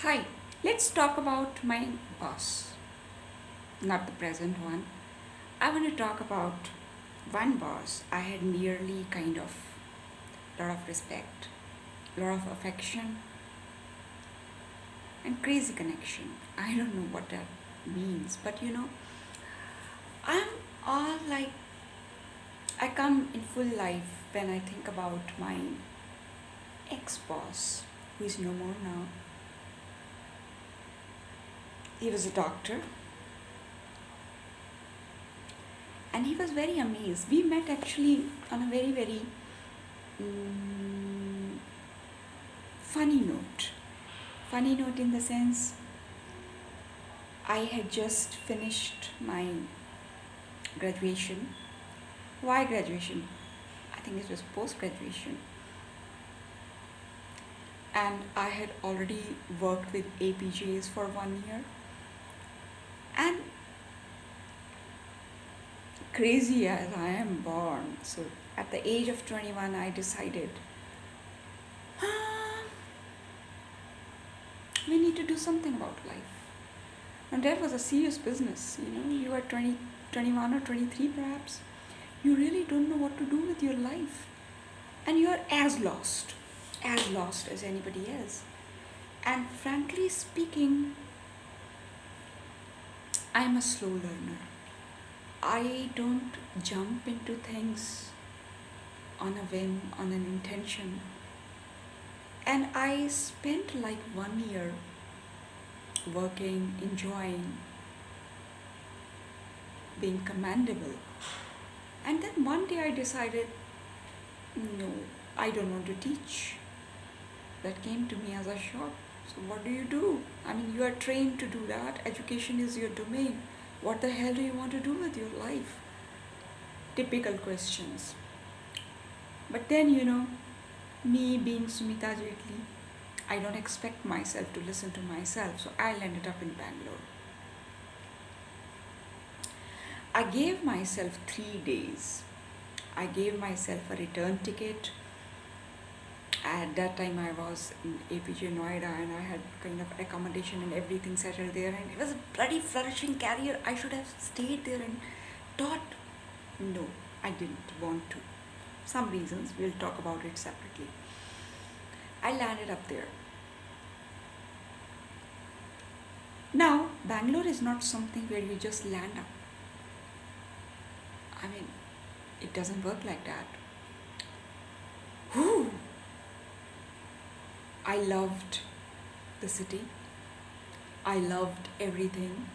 Hi, let's talk about my boss, not the present one. I want to talk about one boss I had nearly kind of lot of respect, lot of affection, and crazy connection. I don't know what that means, but I'm all like I come in full life when I think about my ex boss who is no more now. He was a doctor and he was very amazed. We met actually on a very mm, funny note. Funny note in the sense I had just finished my graduation. Why graduation? I think it was post graduation. And I had already worked with APJs for 1 year. And crazy as I am born, so at the age of 21, I decided "Ah, we need to do something about life. And that was a serious business. You are 20, 21 or 23 perhaps. You really don't know what to do with your life. And you are as lost as anybody else. And frankly speaking, I'm a slow learner. I don't jump into things on a whim, on an intention. And I spent like 1 year working, enjoying, being commendable. And then one day I decided, no, I don't want to teach. That came to me as a shock. So, what do you do? I mean, you are trained to do that. Education is your domain. What the hell do you want to do with your life? Typical questions. But then, me being Sumita Jetli, I don't expect myself to listen to myself, so I landed up in Bangalore. I gave myself 3 days. I gave myself a return ticket. At that time, I was in APJ Noida and I had kind of accommodation and everything settled there, and it was a bloody flourishing career. I should have stayed there and taught. No, I didn't want to. Some reasons, we'll talk about it separately. I landed up there. Now, Bangalore is not something where you just land up. I mean, it doesn't work like that. Whew. I loved the city. I loved everything.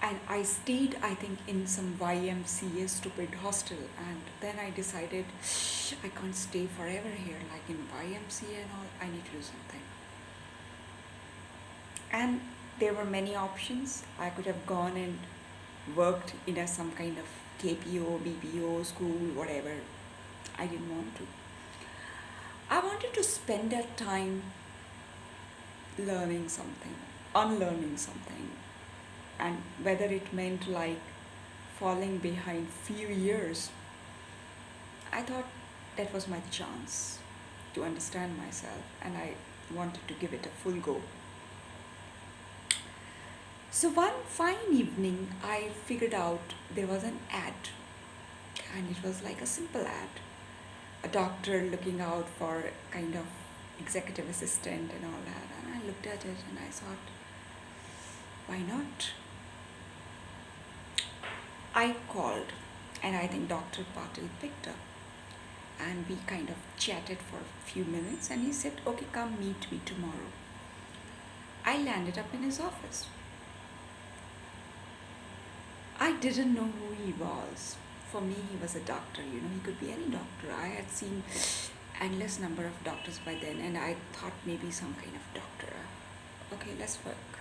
And I stayed, I think, in some YMCA stupid hostel. And then I decided, I can't stay forever here, like in YMCA and all. I need to do something. And there were many options. I could have gone and worked in some kind of KPO, BPO, school, whatever. I didn't want to. I wanted to spend that time learning something, unlearning something, and whether it meant like falling behind few years, I thought that was my chance to understand myself, and I wanted to give it a full go. So one fine evening, I figured out there was an ad, and it was like a simple ad. A doctor looking out for kind of executive assistant and all that. And I looked at it and I thought, why not? I called, and I think Dr. Patil picked up, and we kind of chatted for a few minutes, and he said, okay, come meet me tomorrow. I landed up in his office. I didn't know who he was. For me, he was a doctor, he could be any doctor. I had seen endless number of doctors by then, and I thought maybe some kind of doctor. Okay, let's work.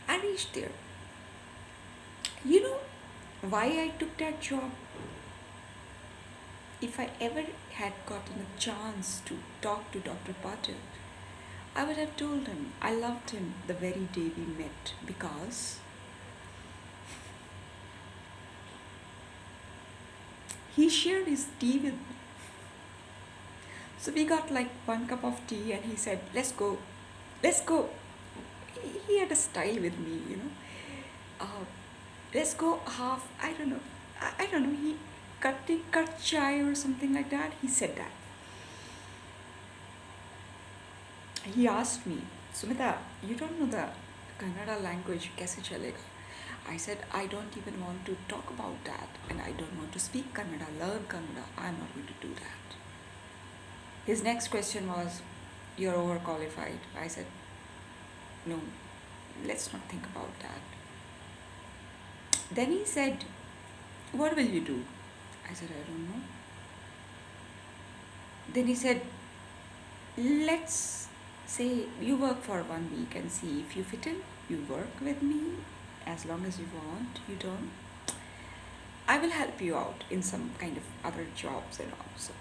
I reached there. You know why I took that job? If I ever had gotten a chance to talk to Dr. Patil, I would have told him I loved him the very day we met, because he shared his tea with me. So we got like one cup of tea and he said, let's go. let's go. He had a style with me, uh, let's go half, I don't know, I don't know, he cut chai or something like that, he said that. He asked me, Sumita, you don't know the Kannada language, kaise chalega? I said, I don't even want to talk about that, and I don't want to speak Kannada, learn Kannada, I'm not going to do that. His next question was, you're overqualified. I said, no, let's not think about that. Then he said, what will you do? I said, I don't know. Then he said, let's say you work for 1 week and see if you fit in. You work with me as long as you want. You don't, I will help you out in some kind of other jobs and all. So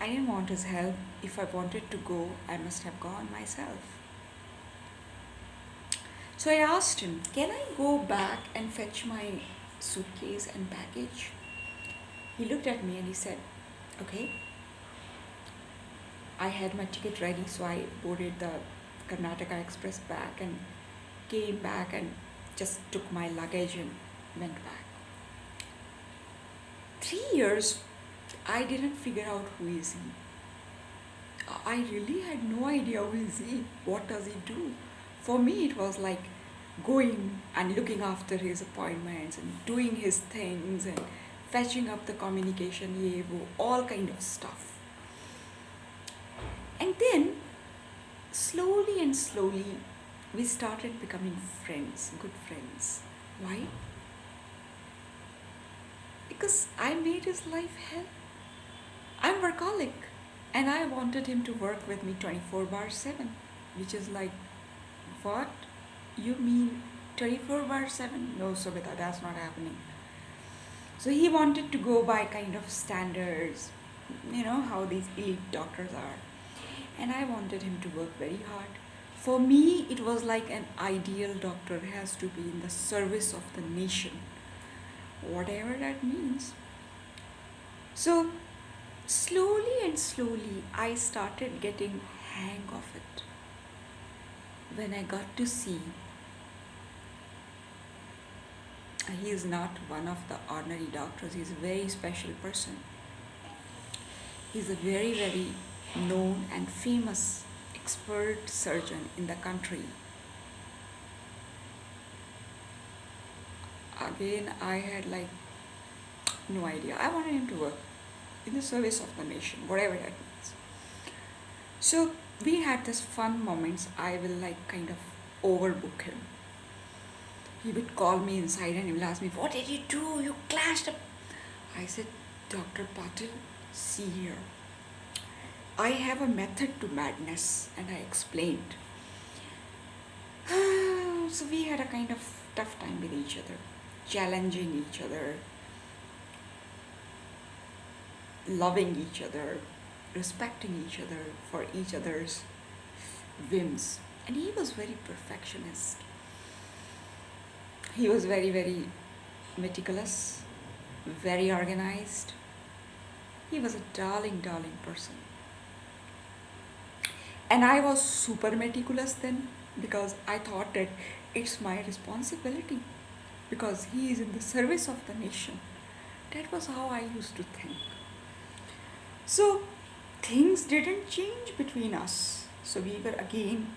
I didn't want his help. If I wanted to go, I must have gone myself. So I asked him, can I go back and fetch my suitcase and baggage? He looked at me and he said, okay. I had my ticket ready, so I boarded the Karnataka Express back and came back and just took my luggage and went back. 3 years, I didn't figure out who is he. I really had no idea who is he, what does he do. For me, it was like going and looking after his appointments and doing his things and fetching up the communication, all kind of stuff. And then, slowly and slowly, we started becoming friends, good friends. Why? Because I made his life hell. I'm workaholic, and I wanted him to work with me 24/7, which is like, what? You mean 24/7? No, Sobita, that's not happening. So he wanted to go by kind of standards, how these elite doctors are. And I wanted him to work very hard. For me, it was like an ideal doctor has to be in the service of the nation, whatever that means. So slowly and slowly, I started getting hang of it. When I got to see he is not one of the ordinary doctors, he's a very special person. He's a very, very known and famous expert surgeon in the country. Again, I had like no idea. I wanted him to work in the service of the nation, whatever that means. So we had this fun moments. I will like kind of overbook him. He would call me inside and he will ask me, what did you do? You clashed up. I said, Dr. Patil, see here. I have a method to madness, and I explained. So we had a kind of tough time with each other, challenging each other, loving each other, respecting each other for each other's whims. And he was very perfectionist. He was very, very meticulous, very organized. He was a darling, darling person. And I was super meticulous then because I thought that it's my responsibility because he is in the service of the nation. That was how I used to think. So things didn't change between us. So we were again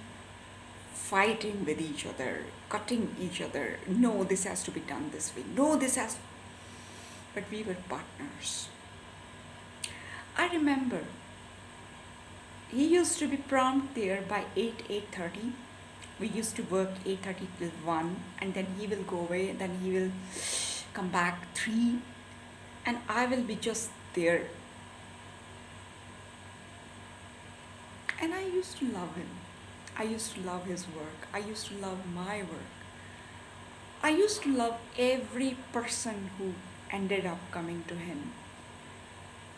fighting with each other, cutting each other. No, this has to be done this way. No, this has. But we were partners. I remember he used to be prompt there by 8:30. We used to work 8:30 till 1, and then he will go away, and then he will come back 3, and I will be just there. And I used to love him. I used to love his work. I used to love my work. I used to love every person who ended up coming to him.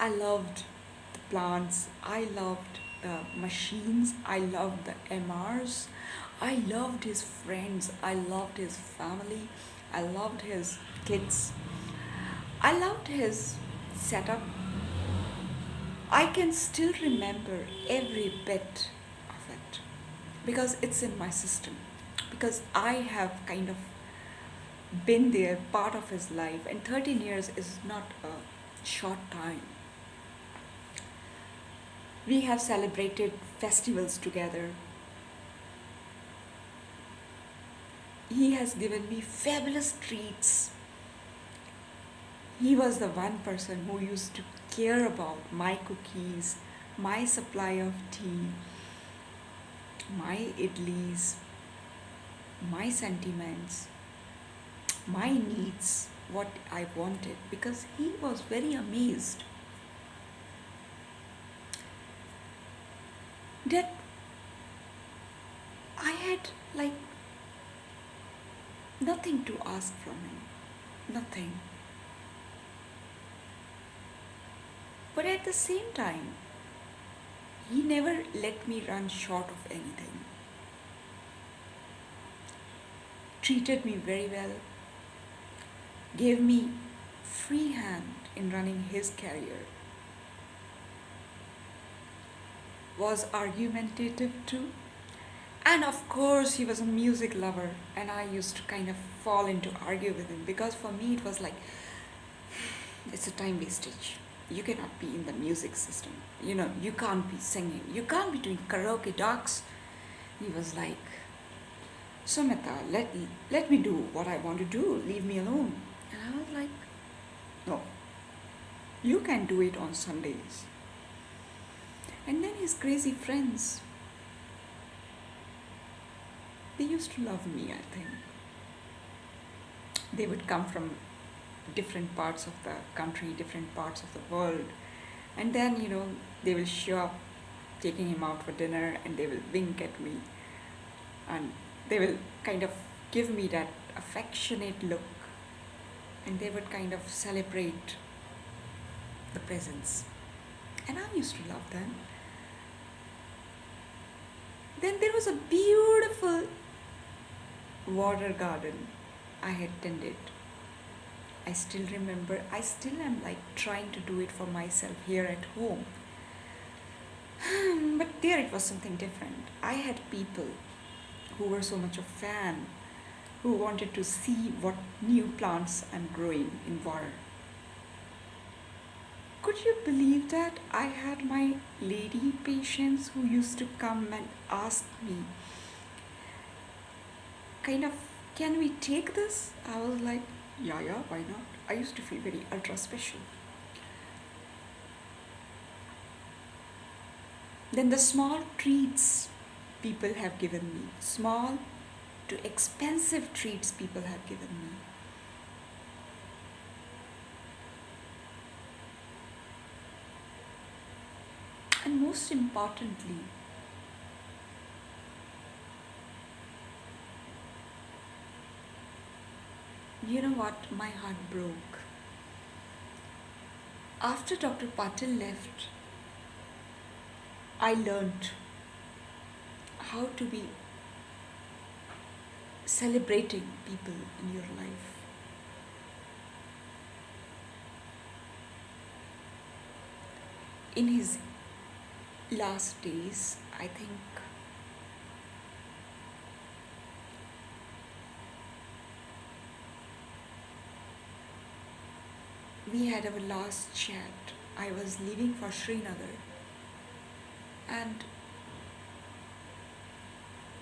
I loved the plants. I loved the machines. I loved the MRs. I loved his friends. I loved his family. I loved his kids. I loved his setup. I can still remember every bit of it. because it's in my system. Because I have kind of been there, part of his life, and 13 years is not a short time. We have celebrated festivals together. He has given me fabulous treats. He was the one person who used to care about my cookies, my supply of tea, my idlis, my sentiments, my needs, what I wanted, because he was very amazed that I had like nothing to ask from him. Nothing. But at the same time, he never let me run short of anything. Treated me very well, gave me free hand in running his career, was argumentative too. And of course, he was a music lover, and I used to kind of fall into argue with him because for me it was like, it's a time wastage. You cannot be in the music system. You can't be singing. You can't be doing karaoke docs. He was like, Sumita, let me do what I want to do. Leave me alone. And I was like, no, you can do it on Sundays. And then his crazy friends, they used to love me, I think. They would come from different parts of the country, different parts of the world. And then, they will show up taking him out for dinner and they will wink at me. And they will kind of give me that affectionate look. And they would kind of celebrate the presence. And I used to love them. Then there was a beautiful water garden I had tended. I still remember, I still am like trying to do it for myself here at home. But there it was something different. I had people who were so much a fan, who wanted to see what new plants I'm growing in water. Could you believe that I had my lady patients who used to come and ask me, kind of, can we take this? I was like, yeah, why not? I used to feel very ultra special. Then the small treats people have given me, small to expensive treats people have given me. And most importantly, you know what? My heart broke. After Dr. Patil left, I learned how to be celebrating people in your life. In his last days, I think we had our last chat. I was leaving for Srinagar and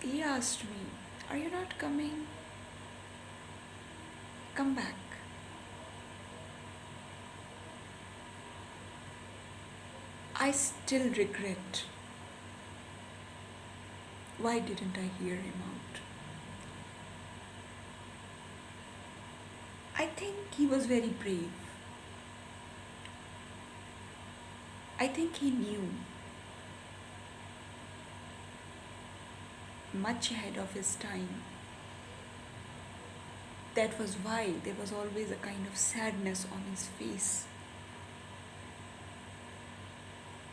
he asked me, are you not coming? Come back. I still regret. Why didn't I hear him out? I think he was very brave. I think he knew much ahead of his time. That was why there was always a kind of sadness on his face.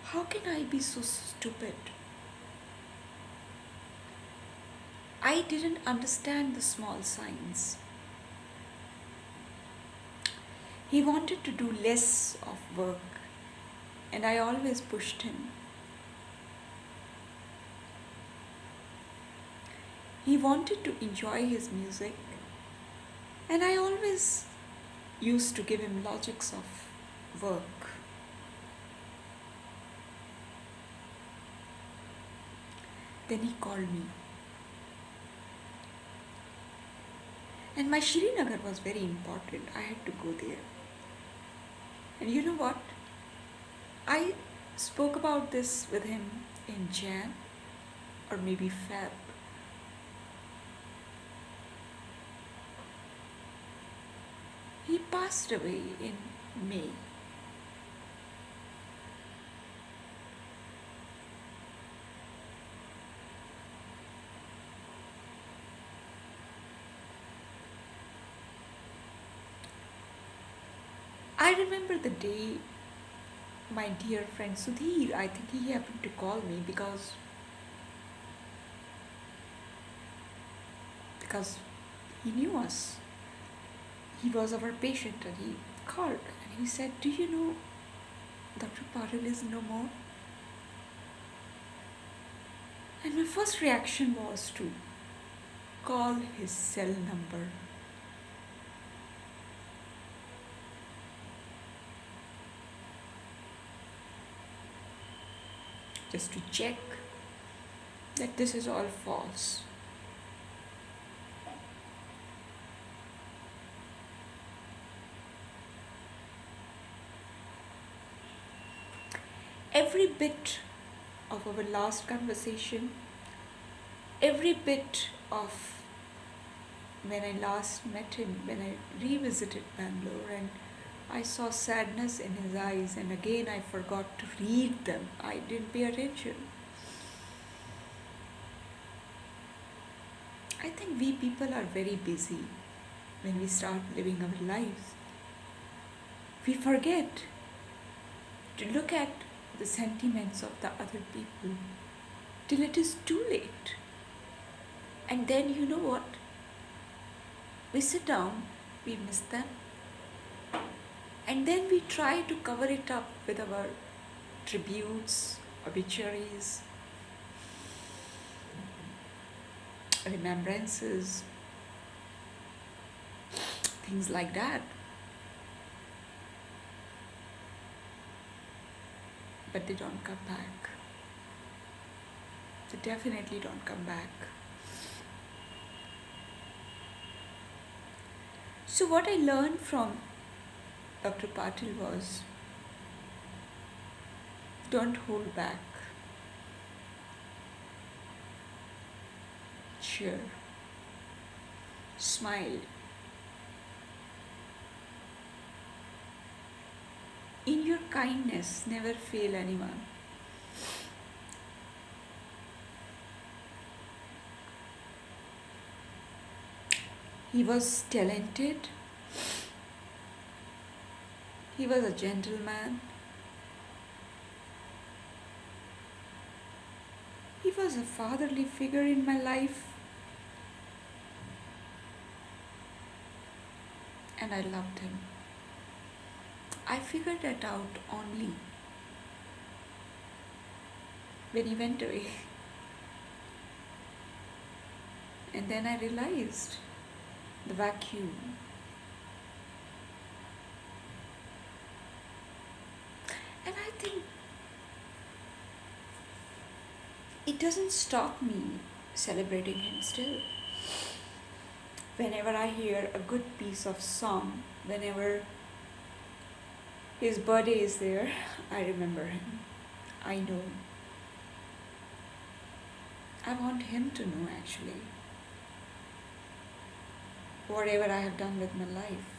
How can I be so stupid? I didn't understand the small signs. He wanted to do less of work, and I always pushed him. He wanted to enjoy his music, and I always used to give him logics of work. Then he called me, and my Srinagar was very important. I had to go there. And you know what? I spoke about this with him in Jan or maybe Feb. He passed away in May. I remember the day my dear friend Sudhir, I think he happened to call me because he knew us. He was our patient and he called and he said, "Do you know Dr. Patil is no more?" And my first reaction was to call his cell number. Just to check that this is all false. Every bit of our last conversation, every bit of when I last met him, when I revisited Bangalore and I saw sadness in his eyes, and again I forgot to read them. I didn't pay attention. I think we people are very busy when we start living our lives. We forget to look at the sentiments of the other people till it is too late. And then you know what? We sit down, we miss them, and then we try to cover it up with our tributes, obituaries, remembrances, things like that. But they don't come back. They definitely don't come back. So what I learned from Dr. Patil was, don't hold back. Cheer. Smile. In your kindness, never fail anyone. He was talented. He was a gentleman. He was a fatherly figure in my life. And I loved him. I figured that out only when he went away. And then I realized the vacuum. And I think it doesn't stop me celebrating him still. Whenever I hear a good piece of song, whenever his birthday is there, I remember him. I know. I want him to know actually. Whatever I have done with my life.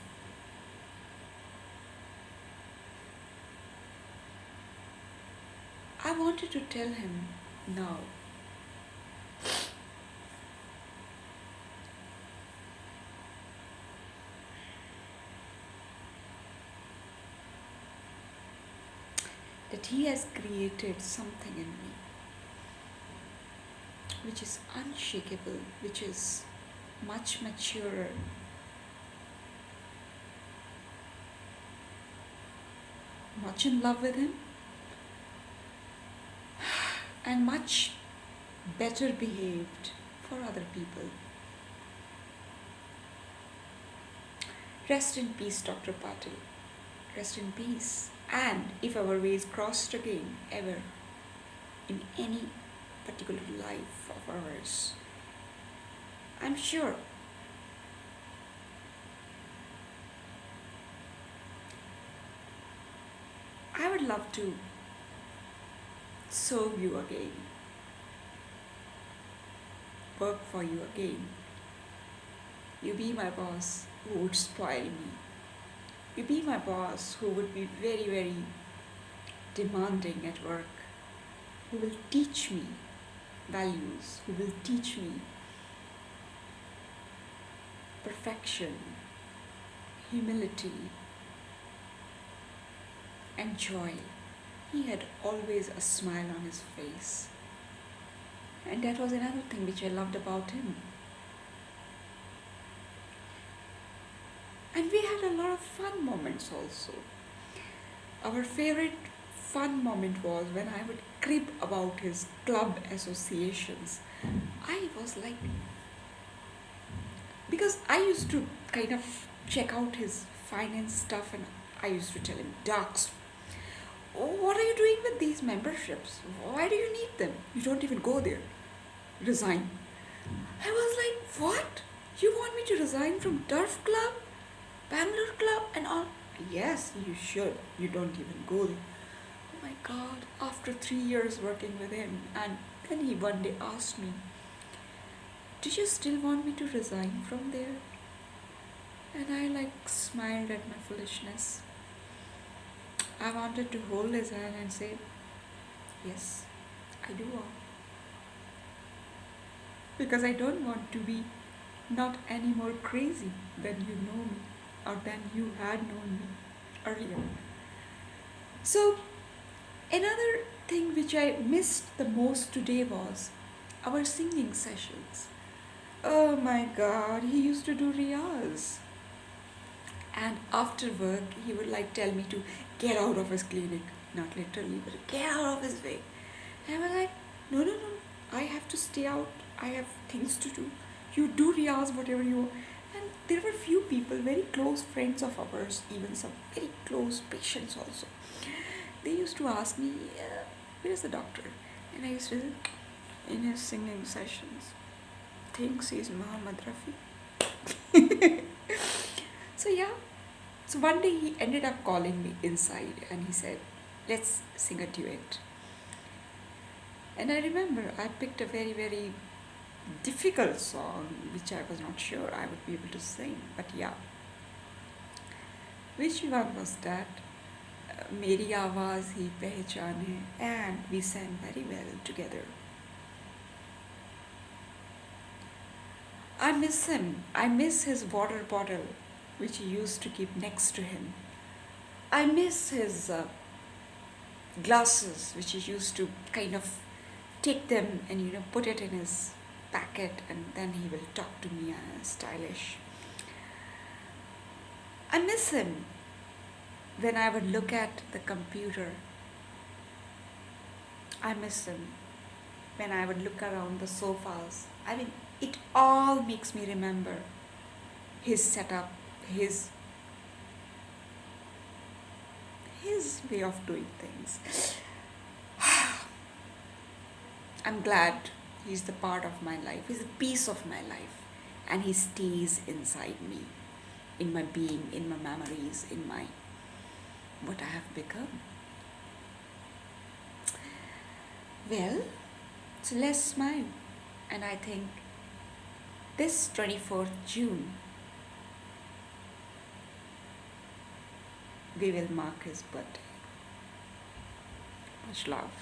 I wanted to tell him now. That he has created something in me which is unshakable, which is much maturer, much in love with him, and much better behaved for other people. Rest in peace, Dr. Patil. Rest in peace. And if our ways crossed again, ever, in any particular life of ours, I'm sure I would love to serve you again, work for you again. You be my boss who would spoil me. You be my boss who would be very, very demanding at work, who will teach me values, who will teach me perfection, humility, and joy. He had always a smile on his face. And that was another thing which I loved about him. And we had a lot of fun moments also. Our favorite fun moment was when I would crib about his club associations. I was like, because I used to kind of check out his finance stuff, and I used to tell him, Ducks, what are you doing with these memberships? Why do you need them? You don't even go there. Resign. I was like, what? You want me to resign from Turf Club, Bangalore Club and all? Yes, you should. You don't even go there. Oh my God, after 3 years working with him, and then he one day asked me, did you still want me to resign from there? And I like smiled at my foolishness. I wanted to hold his hand and say, yes, I do want. Because I don't want to be not any more crazy than you know me or than you had known me earlier. So, another thing which I missed the most today was our singing sessions. Oh my God, he used to do riyaz. And after work, he would like tell me to get out of his clinic. Not literally, but get out of his way. And I was like, no, I have to stay out. I have things to do. You do riyaz, whatever you want. And there were few people, very close friends of ours, even some very close patients also. They used to ask me, where's the doctor? And I used to say, in his singing sessions. Thinks he's Muhammad Rafi. So yeah, so one day he ended up calling me inside and he said, let's sing a duet. And I remember I picked a very, very difficult song which I was not sure I would be able to sing, but yeah. Which one was that? Meri Awaaz Hi Pehchane, and we sang very well together. I miss him. I miss his water bottle which he used to keep next to him. I miss his glasses which he used to kind of take them and put it in his packet, and then he will talk to me stylish. I miss him when I would look at the computer. I miss him when I would look around the sofas. I mean, it all makes me remember his setup, his way of doing things. I'm glad he's the part of my life. He's a piece of my life, and he stays inside me, in my being, in my memories, in my what I have become. Well, so let's smile. And I think this 24th June, we will mark his birthday. Much love.